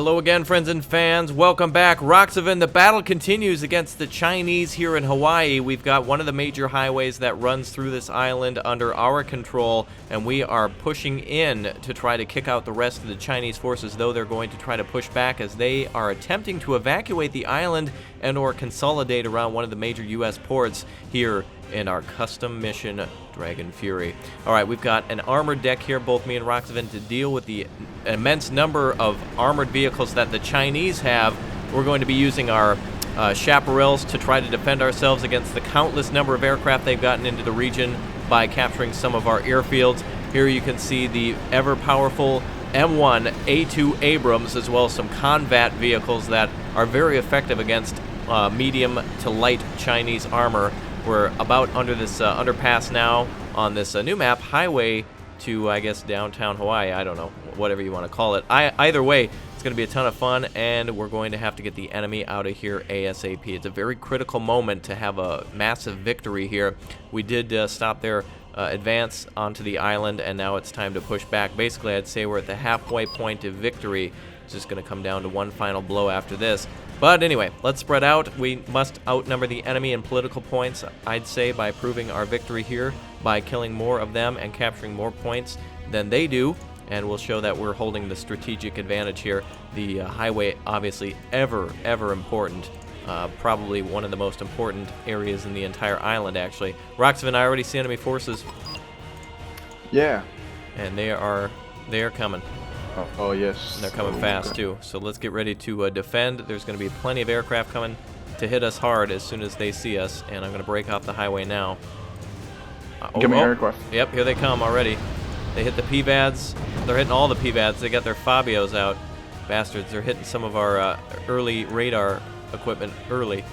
Hello again, friends and fans. Welcome back. Roxavan, the battle continues against the Chinese here in Hawaii. We've got one of the major highways that runs through this island under our control, and we are pushing in to try to kick out the rest of the Chinese forces, though they're going to try to push back as they are attempting to evacuate the island and or consolidate around one of the major U.S. ports here in our custom mission, Dragon Fury. All right, we've got an armored deck here, both me and Roxavan, to deal with the immense number of armored vehicles that the Chinese have. We're going to be using our chaparrals to try to defend ourselves against the countless number of aircraft they've gotten into the region by capturing some of our airfields. Here you can see the ever-powerful M1A2 Abrams, as well as some combat vehicles that are very effective against medium to light Chinese armor. We're about under this underpass now on this new map, highway to, I guess, downtown Hawaii. I don't know, whatever you want to call it. Either way, it's going to be a ton of fun, and we're going to have to get the enemy out of here ASAP. It's a very critical moment to have a massive victory here. We did stop their advance onto the island, and now it's time to push back. Basically, I'd say we're at the halfway point of victory. It's just going to come down to one final blow after this. But anyway, let's spread out. We must outnumber the enemy in political points, I'd say, by proving our victory here, by killing more of them and capturing more points than they do. And we'll show that we're holding the strategic advantage here. The highway, obviously, ever important. Probably one of the most important areas in the entire island, actually. Roxavan, I already see enemy forces. Yeah. And they are coming. Oh yes. And they're coming fast, too. So let's get ready to defend. There's going to be plenty of aircraft coming to hit us hard as soon as they see us. And I'm going to break off the highway now. Give me aircraft. Yep, here they come already. They hit the PVADs. They're hitting all the PVADs. They got their Fabios out. Bastards. They're hitting some of our early radar equipment early.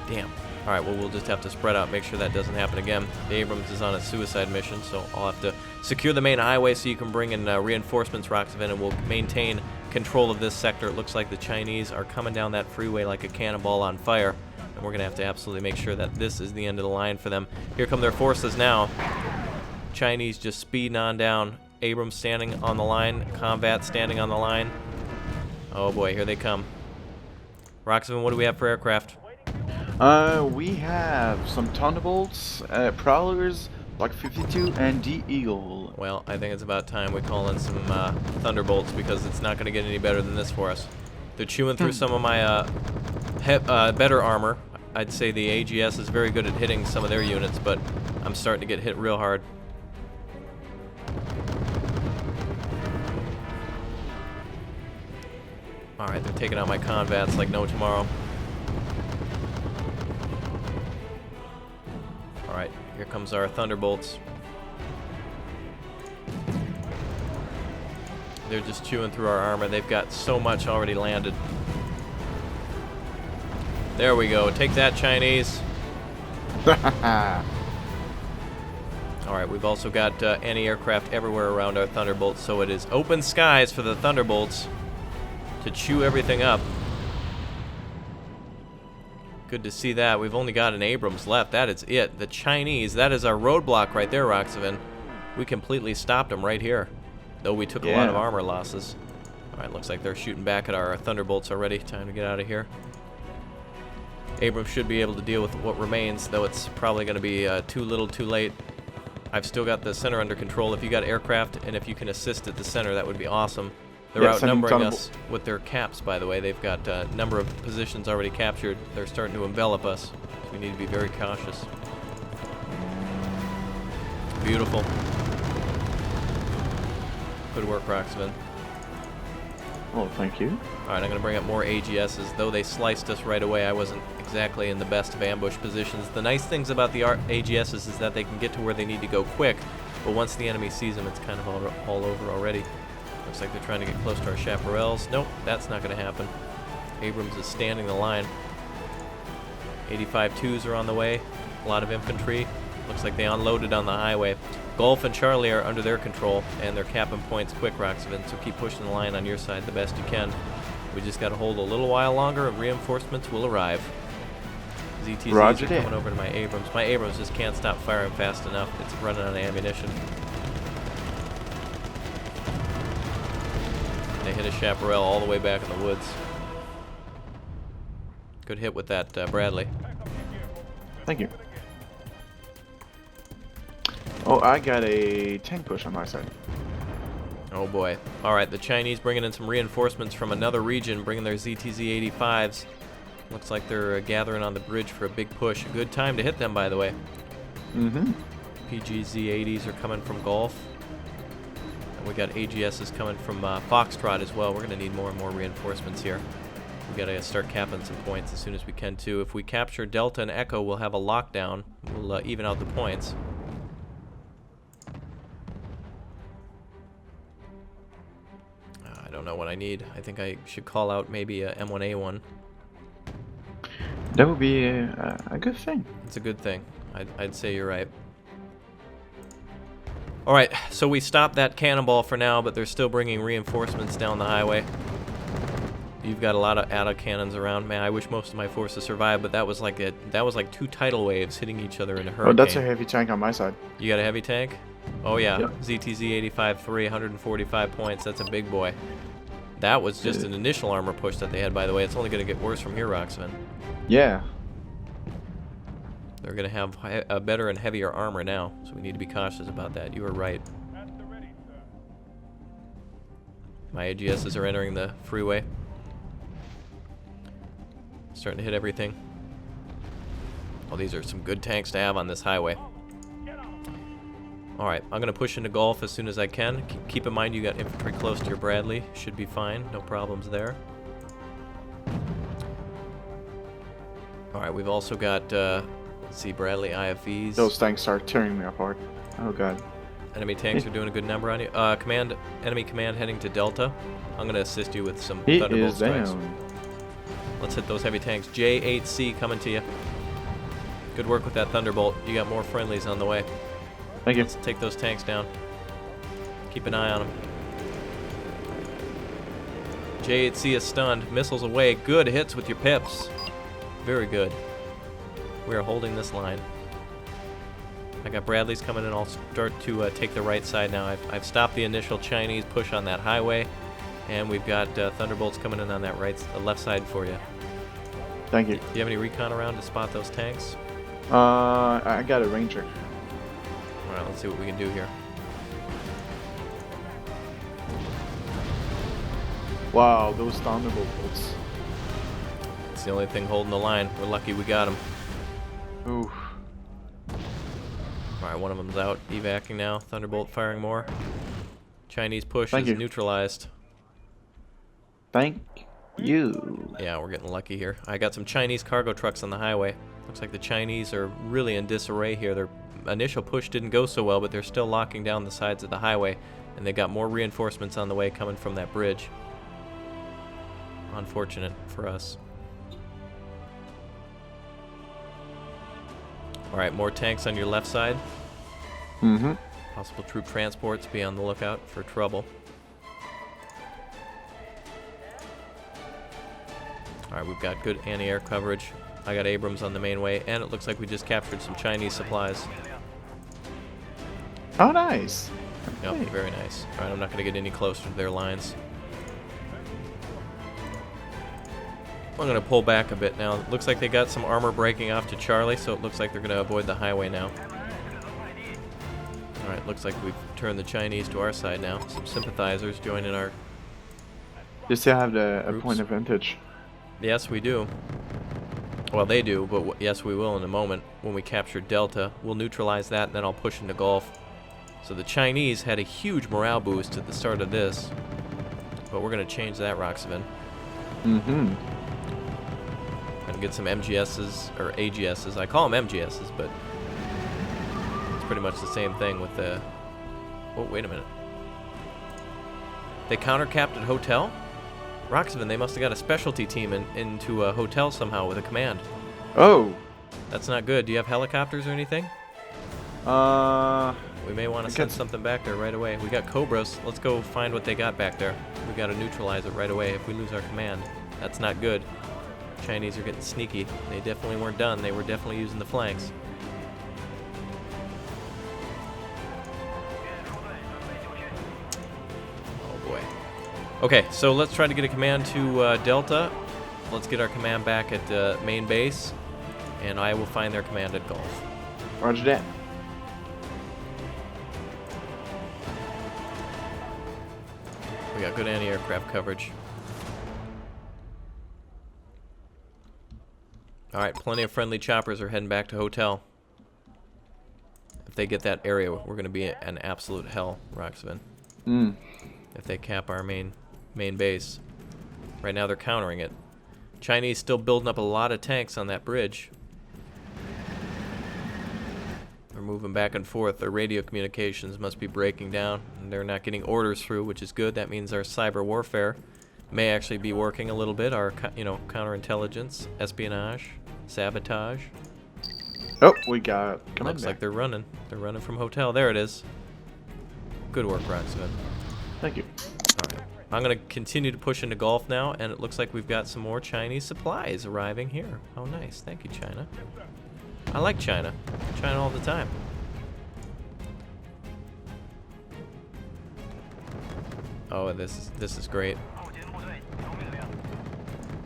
Damn. All right, well, we'll just have to spread out, make sure that doesn't happen again. The Abrams is on a suicide mission, so I'll have to secure the main highway so you can bring in reinforcements, Roxavan, and we'll maintain control of this sector. It looks like the Chinese are coming down that freeway like a cannonball on fire, and we're going to have to absolutely make sure that this is the end of the line for them. Here come their forces now. Chinese just speeding on down. Abrams standing on the line. Combat standing on the line. Oh boy, here they come. Roxavan, what do we have for aircraft? We have some Thunderbolts, Prowlers, Block 52, and the Eagle. Well, I think it's about time we call in some Thunderbolts, because it's not going to get any better than this for us. They're chewing through some of my better armor. I'd say the AGS is very good at hitting some of their units, but I'm starting to get hit real hard. Alright, they're taking out my convats like no tomorrow. Alright, here comes our Thunderbolts. They're just chewing through our armor. They've got so much already landed. There we go. Take that, Chinese. Alright, we've also got anti-aircraft everywhere around our Thunderbolts, so it is open skies for the Thunderbolts to chew everything up. Good to see that. We've only got an Abrams left. That is it. The Chinese, that is our roadblock right there, Roxavan. We completely stopped them right here, though we took a lot of armor losses. Alright, looks like they're shooting back at our Thunderbolts already. Time to get out of here. Abrams should be able to deal with what remains, though it's probably going to be too little too late. I've still got the center under control. If you got aircraft and if you can assist at the center, that would be awesome. They're outnumbering us with their caps, by the way. They've got a number of positions already captured. They're starting to envelop us. So we need to be very cautious. Beautiful. Good work, Roxavan. Oh, thank you. Alright, I'm going to bring up more AGSs. Though they sliced us right away, I wasn't exactly in the best of ambush positions. The nice things about the AGSs is that they can get to where they need to go quick, but once the enemy sees them, it's kind of all over already. Looks like they're trying to get close to our chaparrals. Nope, that's not going to happen. Abrams is standing the line. 85-2s are on the way. A lot of infantry. Looks like they unloaded on the highway. Golf and Charlie are under their control, and they're capping points quick, Roxavan, so keep pushing the line on your side the best you can. We just got to hold a little while longer, and reinforcements will arrive. ZTZs are coming over to my Abrams. My Abrams just can't stop firing fast enough. It's running out of ammunition. They hit a chaparral all the way back in the woods. Good hit with that, Bradley. Thank you. Oh, I got a tank push on my side. Oh boy. Alright, the Chinese bringing in some reinforcements from another region, bringing their ZTZ-85s. Looks like they're gathering on the bridge for a big push. A good time to hit them, by the way. Mm-hmm. PGZ-80s are coming from Gulf. And we got AGSs coming from Foxtrot as well. We're going to need more and more reinforcements here. We got to start capping some points as soon as we can, too. If we capture Delta and Echo, we'll have a lockdown. We'll even out the points. I don't know what I need. I think I should call out maybe a M1A1. That would be a good thing. It's a good thing. I'd say you're right. Alright, so we stopped that cannonball for now, but they're still bringing reinforcements down the highway. You've got a lot of autocannons around. Man, I wish most of my forces survived, but that was like 2 tidal waves hitting each other in a hurricane. Oh, that's a heavy tank on my side. You got a heavy tank? Oh yeah, Yep. ZTZ-85-3, 145 points. That's a big boy. That was just an initial armor push that they had, by the way. It's only going to get worse from here, Roxman. Yeah. They're going to have a better and heavier armor now, so we need to be cautious about that. You were right. My AGSs are entering the freeway. Starting to hit everything. Oh, these are some good tanks to have on this highway. Alright, I'm going to push into Gulf as soon as I can. Keep in mind you got infantry close to your Bradley. Should be fine. No problems there. Alright, we've also got, let's see, Bradley IFVs. Those tanks are tearing me apart. Oh god. Enemy tanks are doing a good number on you. Enemy command heading to Delta. I'm going to assist you with some He Thunderbolt is strikes. down. Let's hit those heavy tanks. J8C coming to you. Good work with that Thunderbolt. You got more friendlies on the way. Thank you. Let's take those tanks down. Keep an eye on them. J8C is stunned. Missiles away. Good hits with your pips. Very good. We are holding this line. I got Bradleys coming in. I'll start to take the right side now. I've stopped the initial Chinese push on that highway, and we've got Thunderbolts coming in on that left side for you. Thank you. Do you have any recon around to spot those tanks? I got a Ranger. Alright, let's see what we can do here. Wow, those Thunderbolts. It's the only thing holding the line. We're lucky we got them. Oof. Alright, one of them's out. Evacing now. Thunderbolt firing more. Chinese push Thank is you. neutralized. Thank you. Yeah, we're getting lucky here. I got some Chinese cargo trucks on the highway. Looks like the Chinese are really in disarray here. Their initial push didn't go so well, but they're still locking down the sides of the highway, and they got more reinforcements on the way coming from that bridge. Unfortunate for us. Alright, more tanks on your left side. Mm-hmm. Possible troop transports. Be on the lookout for trouble. Alright, we've got good anti-air coverage. I got Abrams on the main way, and it looks like we just captured some Chinese supplies. Oh, nice. Yep, Hey. very nice. Alright, I'm not going to get any closer to their lines. I'm going to pull back a bit now. It looks like they got some armor breaking off to Charlie, so it looks like they're going to avoid the highway now. Alright, looks like we've turned the Chinese to our side now. Some sympathizers joining our... You still have a Groups. point advantage. Yes, we do. Well, they do, but yes, we will in a moment. When we capture Delta, we'll neutralize that, and then I'll push into Gulf. So the Chinese had a huge morale boost at the start of this, but we're going to change that, Roxavan. Mm-hmm. And get some MGSs, or AGSs. I call them MGSs, but it's pretty much the same thing with the... Oh, wait a minute. They counter-capped at Hotel? Roxavan, they must have got a specialty team into a hotel somehow with a command. Oh. That's not good. Do you have helicopters or anything? We may want to send something back there right away. We got Cobras. Let's go find what they got back there. We got to neutralize it right away if we lose our command. That's not good. Chinese are getting sneaky. They definitely weren't done. They were definitely using the flanks. Oh boy. Okay, so let's try to get a command to Delta. Let's get our command back at main base, and I will find their command at Gulf. Roger that. We got good anti-aircraft coverage. Alright, plenty of friendly choppers are heading back to hotel. If they get that area, we're going to be an absolute hell, Roxvin. If they cap our main base. Right now they're countering it. Chinese still building up a lot of tanks on that bridge. They're moving back and forth. Their radio communications must be breaking down, and they're not getting orders through, which is good. That means our cyber warfare may actually be working a little bit. Our, counterintelligence, espionage, sabotage. Oh, we got command Looks back. like they're running. They're running from hotel. There it is. Good work, Roxvin. Thank you. Alright. I'm going to continue to push into Gulf now, and it looks like we've got some more Chinese supplies arriving here. Oh, nice. Thank you, China. I like China. China all the time. Oh, this is great.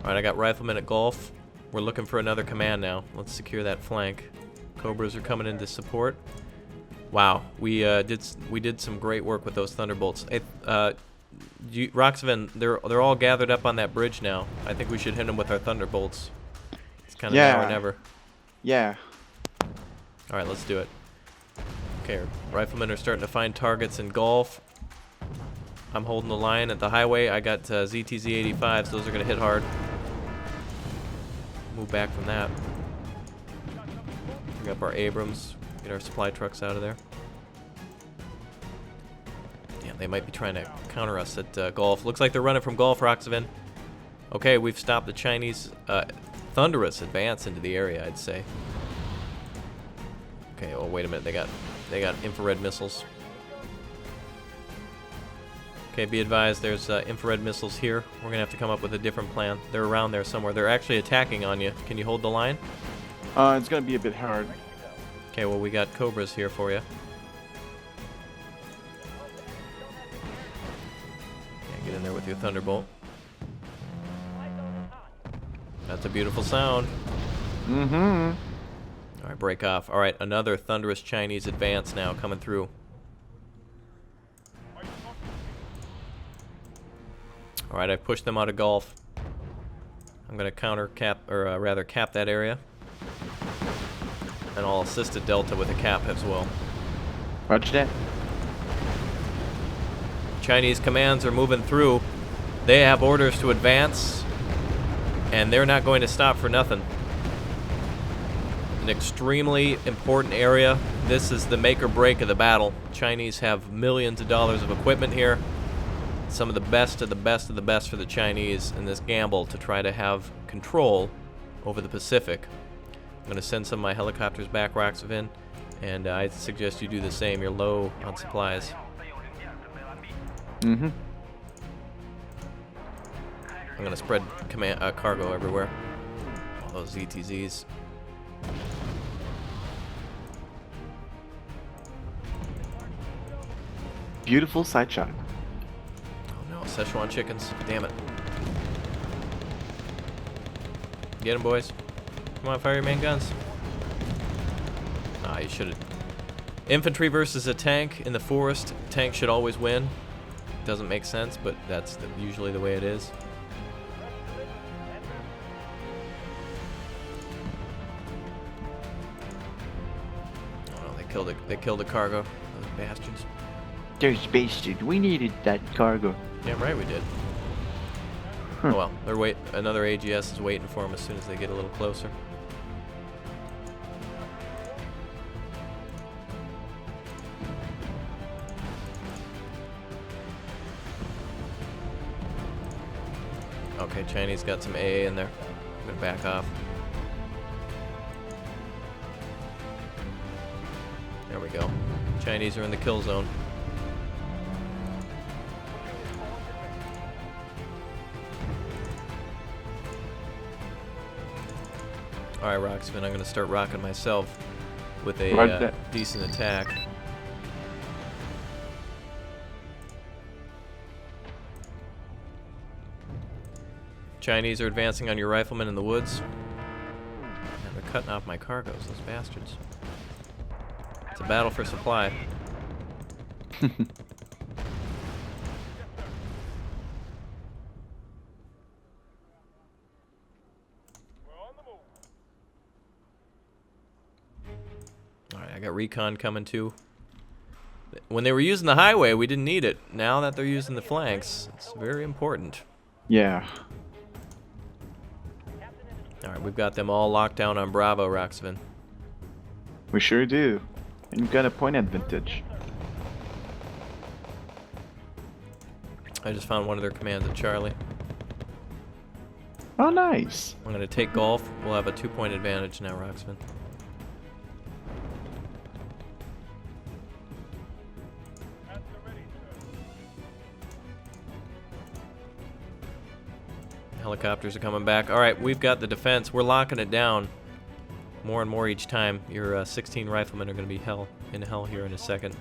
Alright, I got riflemen at Gulf. We're looking for another command now. Let's secure that flank. Cobras are coming in to support. Wow, we did some great work with those Thunderbolts. Roxvin, they're all gathered up on that bridge now. I think we should hit them with our Thunderbolts. It's kind of now or never. Yeah. All right, let's do it. Okay, riflemen are starting to find targets in Gulf. I'm holding the line at the highway. I got ZTZ 85s. Those are going to hit hard. Move back from that. Bring up our Abrams. Get our supply trucks out of there. Yeah, they might be trying to counter us at Gulf. Looks like they're running from Gulf, Roxvin. Okay, we've stopped the Chinese thunderous advance into the area, I'd say. Okay, oh wait a minute, they got infrared missiles. Okay, be advised, there's infrared missiles here. We're gonna have to come up with a different plan. They're around there somewhere. They're actually attacking on you. Can you hold the line? It's gonna be a bit hard. Okay, well we got Cobras here for you. Yeah, get in there with your Thunderbolt. That's a beautiful sound. Mm-hmm. Alright, break off. Alright, another thunderous Chinese advance now coming through. Alright, I pushed them out of Gulf. I'm gonna cap that area. And I'll assist at Delta with a cap as well. Roger that. Chinese commands are moving through. They have orders to advance, and they're not going to stop for nothing. An extremely important area. This is the make or break of the battle. Chinese have millions of dollars of equipment here. Some of the best of the best of the best for the Chinese in this gamble to try to have control over the Pacific. I'm going to send some of my helicopters back, Roxvin, and I suggest you do the same. You're low on supplies. Mm-hmm. I'm going to spread cargo everywhere. All those ETZs. Beautiful side shot. Oh no, Szechuan chickens. Damn it. Get them, boys. Come on, fire your main guns. Ah, you should have. Infantry versus a tank in the forest. Tank should always win. Doesn't make sense, but that's usually the way it is. Oh no, they killed a cargo. Those bastards. Those bastards. We needed that cargo. Damn right we did. Oh well, they're another AGS is waiting for them as soon as they get a little closer. Okay, Chinese got some AA in there. I'm gonna back off. There we go. Chinese are in the kill zone. Alright, Roxman, I'm gonna start rocking myself with a decent attack. Chinese are advancing on your riflemen in the woods. And they're cutting off my cargoes, those bastards. It's a battle for supply. Alright, I got recon coming too. When they were using the highway, we didn't need it. Now that they're using the flanks, it's very important. Yeah. Alright, we've got them all locked down on Bravo, Roxvin. We sure do. And you've got a point advantage. I just found one of their commands at Charlie. Oh, nice. I'm going to take Golf. We'll have a 2-point advantage now, Roxvin. Helicopters are coming back. Alright, we've got the defense. We're locking it down more and more each time. Your 16 riflemen are going to be in hell here in a second.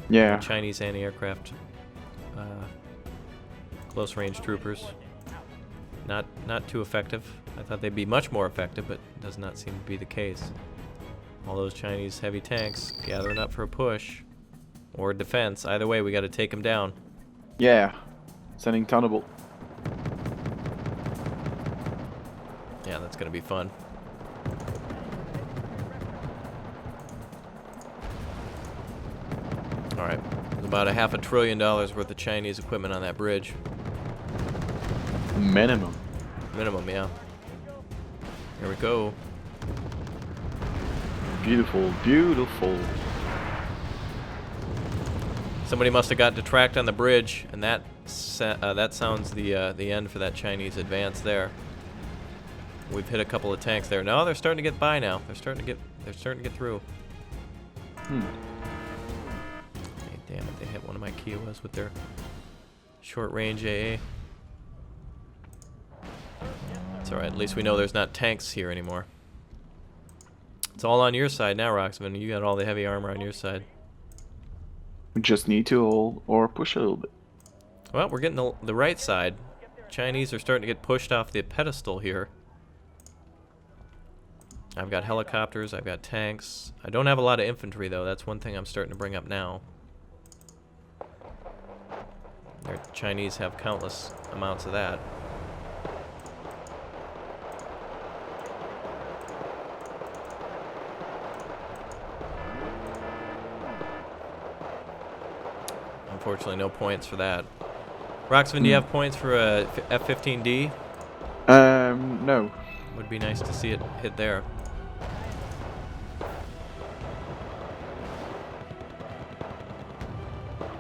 Yeah. Chinese anti-aircraft close range troopers. Not too effective. I thought they'd be much more effective, but it does not seem to be the case. All those Chinese heavy tanks gathering up for a push or defense. Either way, we got to take them down. Yeah. Sending Thunderbolt. Yeah, that's going to be fun. Alright, there's about $500 billion worth of Chinese equipment on that bridge. Minimum. Minimum, yeah. Here we go. Beautiful, beautiful. Somebody must have got detract on the bridge, and that sounds the end for that Chinese advance there. We've hit a couple of tanks there. No, they're starting to get by now. They're starting to get through. Hey, damn it, they hit one of my Kiowas with their short range AA. It's alright, at least we know there's not tanks here anymore. It's all on your side now, Roxman. You got all the heavy armor on your side. We just need to hold or push a little bit. Well, we're getting the right side. Chinese are starting to get pushed off the pedestal here. I've got helicopters, I've got tanks. I don't have a lot of infantry, though. That's one thing I'm starting to bring up now. The Chinese have countless amounts of that. Unfortunately, no points for that. Roxman, do you have points for a F-15D? No. Would be nice to see it hit there.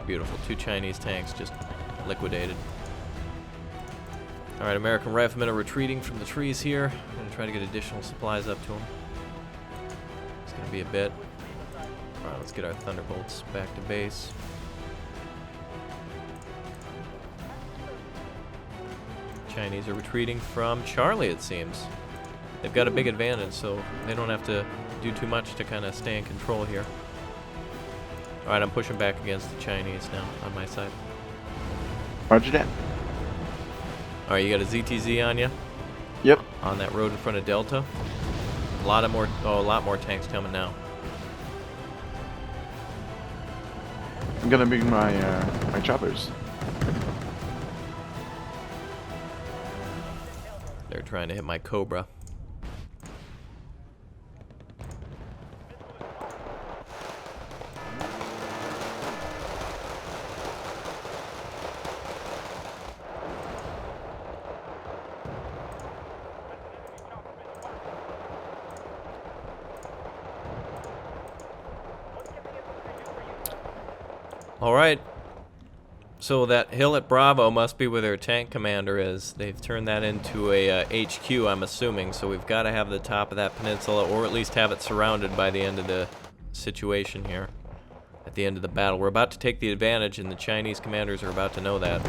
Beautiful. 2 Chinese tanks just liquidated. Alright, American riflemen are retreating from the trees here. I'm going to try to get additional supplies up to them. It's going to be a bit. Alright, let's get our Thunderbolts back to base. Chinese are retreating from Charlie, it seems. They've got a big advantage, so they don't have to do too much to kind of stay in control here. Alright, I'm pushing back against the Chinese now on my side. Roger that. Alright, you got a ZTZ on you? Yep. On that road in front of Delta. A lot more tanks coming now. I'm gonna bring my my choppers. They're trying to hit my Cobra. All right. So that hill at Bravo must be where their tank commander is. They've turned that into a HQ, I'm assuming. So we've got to have the top of that peninsula, or at least have it surrounded by the end of the situation here. At the end of the battle. We're about to take the advantage, and the Chinese commanders are about to know that.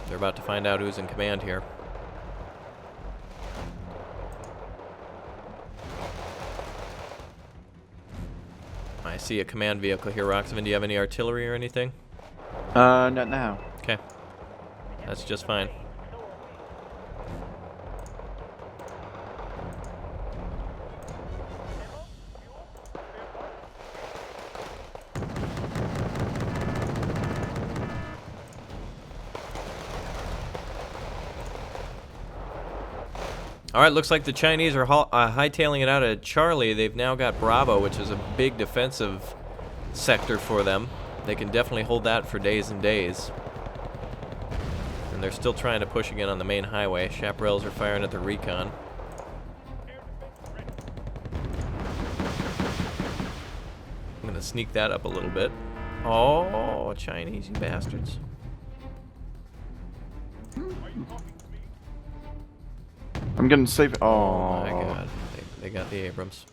They're about to find out who's in command here. I see a command vehicle here, Roxman. Do you have any artillery or anything? Not now. Okay. That's just fine. All right, looks like the Chinese are hightailing it out of Charlie. They've now got Bravo, which is a big defensive sector for them. They can definitely hold that for days and days. And they're still trying to push again on the main highway. Chaparrals are firing at the recon. I'm going to sneak that up a little bit. Oh, Chinese, you bastards. I'm getting safe. Oh my god. They got the Abrams.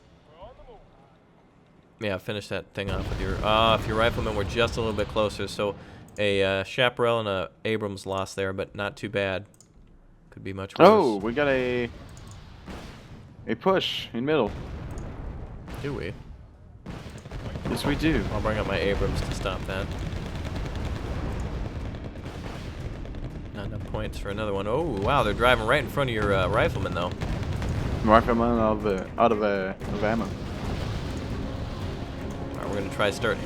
Yeah, finish that thing off with your... if your riflemen were just a little bit closer. So a Chaparral and a Abrams lost there, but not too bad. Could be much worse. Oh, we got a push in middle. Do we? Yes, we do. I'll bring up my Abrams to stop that. Not enough points for another one. Oh, wow, they're driving right in front of your riflemen, though. Rifleman out of ammo. Alright, we're going to try to start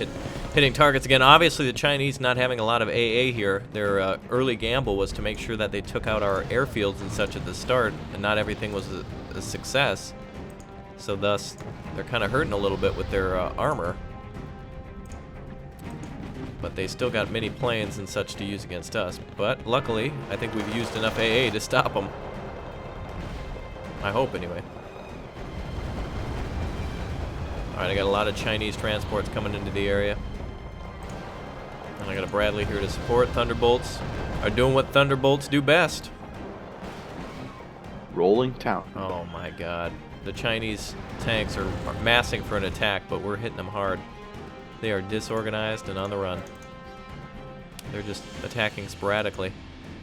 hitting targets again. Obviously, the Chinese not having a lot of AA here. Their early gamble was to make sure that they took out our airfields and such at the start, and not everything was a success. So thus, they're kind of hurting a little bit with their armor. But they still got many planes and such to use against us. But luckily, I think we've used enough AA to stop them. I hope, anyway. Alright, I got a lot of Chinese transports coming into the area. And I got a Bradley here to support. Thunderbolts are doing what Thunderbolts do best. Rolling town. Oh my god. The Chinese tanks are massing for an attack, but we're hitting them hard. They are disorganized and on the run. They're just attacking sporadically.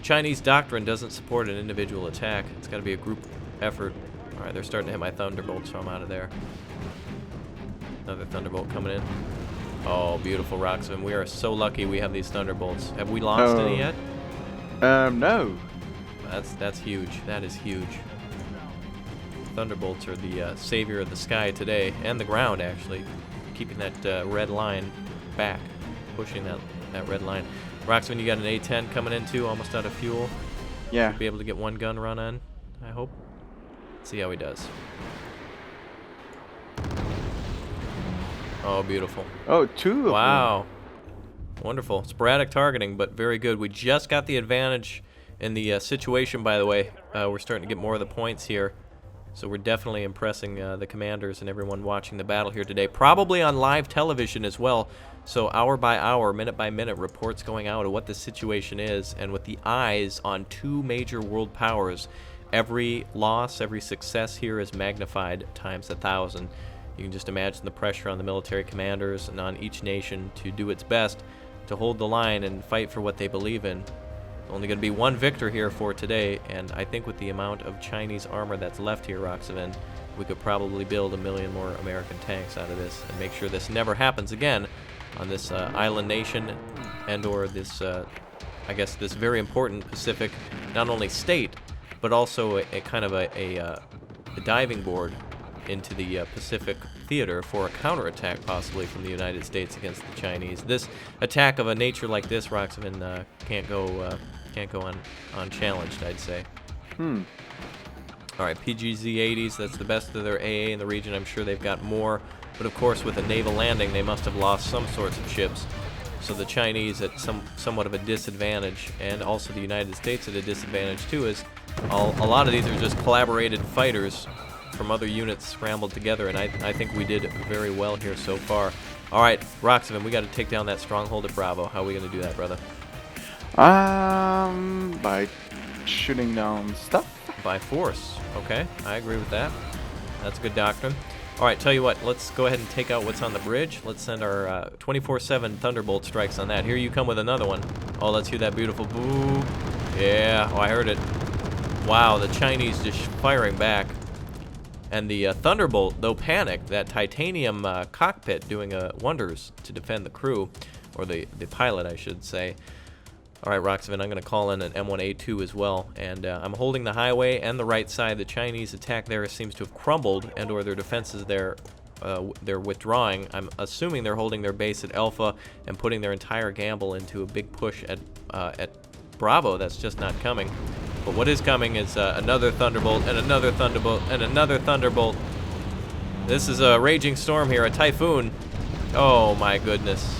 Chinese doctrine doesn't support an individual attack. It's got to be a group effort. Alright, they're starting to hit my Thunderbolt, so I'm out of there. Another Thunderbolt coming in. Oh, beautiful, Roxman. We are so lucky we have these Thunderbolts. Have we lost any yet? No. That's huge. That is huge. Thunderbolts are the savior of the sky today, and the ground, actually. Keeping that red line back, pushing that red line. Roxman, you got an A-10 coming in too, almost out of fuel. Yeah. Be able to get one gun run on, I hope. See how he does. Oh, beautiful. Oh, two. Wow. Wonderful. Sporadic targeting, but very good. We just got the advantage in the situation, by the way. We're starting to get more of the points here. So we're definitely impressing the commanders and everyone watching the battle here today. Probably on live television as well. So hour by hour, minute by minute, reports going out of what the situation is. And with the eyes on two major world powers, every loss, every success here is magnified times 1,000. You can just imagine the pressure on the military commanders and on each nation to do its best to hold the line and fight for what they believe in. Only going to be one victor here for today, and I think with the amount of Chinese armor that's left here, Roxavan, we could probably build 1 million more American tanks out of this and make sure this never happens again on this island nation and or this, I guess, this very important Pacific, not only state, but also a kind of a diving board into the Pacific theater for a counterattack possibly from the United States against the Chinese. This attack of a nature like this, Roxavan, can't go unchallenged, I'd say. All right, PGZ-80s, that's the best of their AA in the region. I'm sure they've got more, but of course with a naval landing they must have lost some sorts of ships. So the Chinese at somewhat of a disadvantage, and also the United States at a disadvantage too, is a lot of these are just collaborated fighters from other units scrambled together, and I think we did very well here so far. All right, Roxavan, we got to take down that stronghold at Bravo. How are we going to do that, brother? By shooting down stuff. By force. Okay, I agree with that. That's a good doctrine. All right, tell you what, let's go ahead and take out what's on the bridge. Let's send our 24/7 Thunderbolt strikes on that. Here you come with another one. Oh, let's hear that beautiful boo. Yeah, oh, I heard it. Wow, the Chinese just firing back. And the Thunderbolt, though panicked, that titanium cockpit doing wonders to defend the crew, or the pilot, I should say. All right, Roxavan, I'm going to call in an M1A2 as well, and I'm holding the highway and the right side. The Chinese attack there seems to have crumbled, and/or their defenses there, they're withdrawing. I'm assuming they're holding their base at Alpha and putting their entire gamble into a big push at Bravo. That's just not coming. But what is coming is another thunderbolt and another thunderbolt and another thunderbolt. This is a raging storm here, a typhoon. Oh my goodness.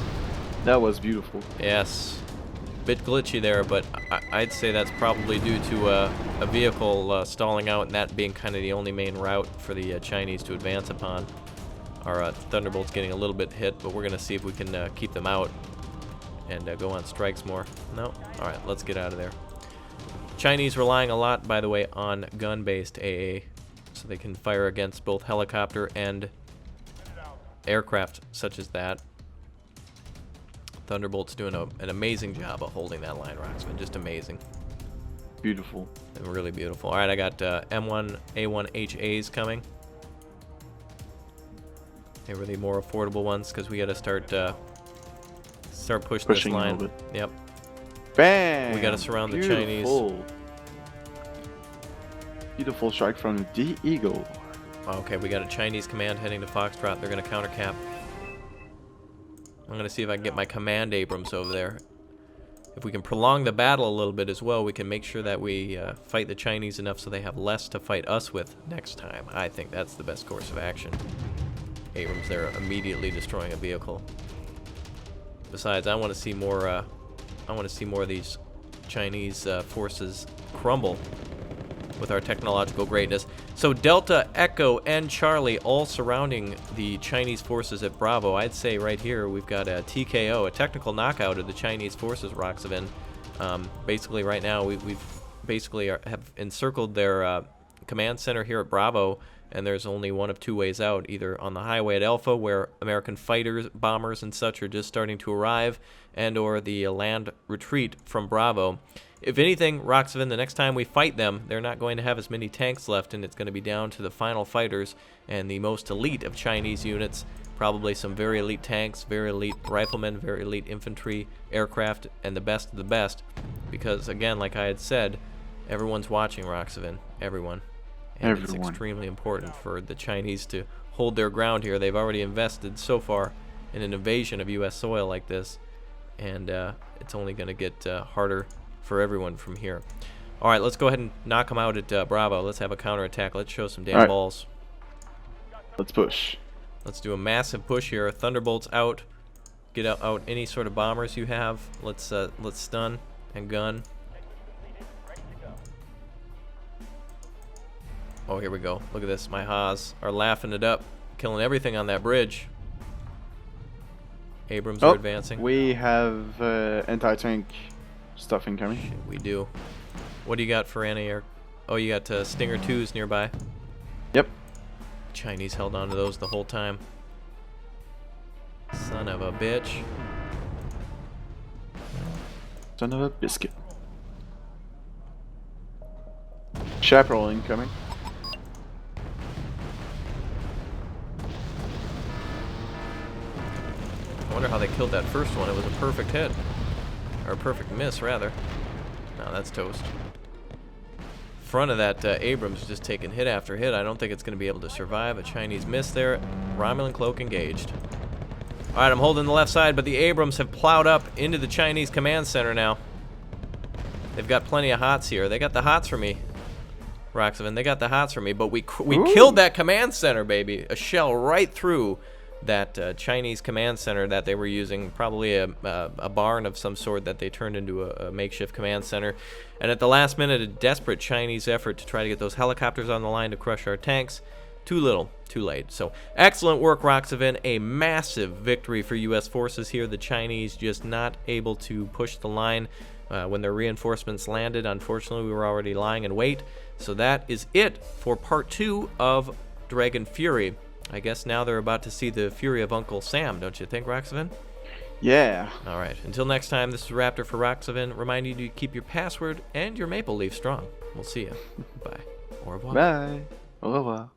That was beautiful. Yes. Bit glitchy there, but I'd say that's probably due to a vehicle stalling out, and that being kind of the only main route for the Chinese to advance upon. Our Thunderbolt's getting a little bit hit, but we're going to see if we can keep them out and go on strikes more. No? Alright, let's get out of there. Chinese relying a lot, by the way, on gun-based AA, so they can fire against both helicopter and aircraft such as that. Thunderbolt's doing an amazing job of holding that line, Roxman. Just amazing. Beautiful. And really beautiful. Alright, I got M1, A1 HAs coming. They were the more affordable ones because we got to start pushing this line. A little bit. Yep. Bam! We got to surround the Beautiful. Chinese. Beautiful strike from the Eagle. Okay, we got a Chinese command heading to Foxtrot. They're going to countercap. I'm going to see if I can get my command Abrams over there. If we can prolong the battle a little bit as well, we can make sure that we fight the Chinese enough so they have less to fight us with next time. I think that's the best course of action. Abrams there immediately destroying a vehicle. Besides, I want to see more. I want to see more of these Chinese forces crumble with our technological greatness. So Delta, Echo, and Charlie all surrounding the Chinese forces at Bravo. I'd say right here we've got a TKO, a technical knockout of the Chinese forces, Roxavin. Basically right now we've basically have encircled their command center here at Bravo, and there's only one of two ways out, either on the highway at Alpha, where American fighters, bombers, and such are just starting to arrive, and or the land retreat from Bravo. If anything, Roxavin, the next time we fight them, they're not going to have as many tanks left, and it's going to be down to the final fighters and the most elite of Chinese units, probably some very elite tanks, very elite riflemen, very elite infantry, aircraft, and the best of the best. Because, again, like I had said, everyone's watching, Roxavin. Everyone. And it's extremely important for the Chinese to hold their ground here. They've already invested so far in an invasion of U.S. soil like this, and it's only going to get harder for everyone from here. All right, let's go ahead and knock them out at Bravo. Let's have a counterattack. Let's show some damn balls. Let's push. Let's do a massive push here. Thunderbolts out. Get out any sort of bombers you have. Let's stun and gun. Oh, here we go. Look at this. My Haas are laughing it up, killing everything on that bridge. Abrams are advancing. We have anti-tank stuff incoming. Shit, we do. What do you got for anti-air? Oh, you got Stinger 2s nearby. Yep. Chinese held on to those the whole time. Son of a bitch. Son of a biscuit. Chaparral incoming. I wonder how they killed that first one. It was a perfect hit. Or a perfect miss, rather. No, that's toast. Front of that Abrams is just taking hit after hit. I don't think it's going to be able to survive. A Chinese miss there. Romulan cloak engaged. Alright, I'm holding the left side, but the Abrams have plowed up into the Chinese command center now. They've got plenty of hots here. They got the hots for me, Roxavin. They got the hots for me, but we killed that command center, baby. A shell right through that Chinese command center that they were using, probably a barn of some sort that they turned into a makeshift command center. And at the last minute, a desperate Chinese effort to try to get those helicopters on the line to crush our tanks. Too little, too late. So excellent work, Roxavin. A massive victory for U.S. forces here. The Chinese just not able to push the line when their reinforcements landed. Unfortunately, we were already lying in wait. So that is it for part 2 of Dragon Fury. I guess now they're about to see the fury of Uncle Sam, don't you think, Roxavin? Yeah. All right. Until next time, this is Raptor for Roxavin. Remind you to keep your password and your maple leaf strong. We'll see you. Bye. Au revoir. Bye. Au revoir.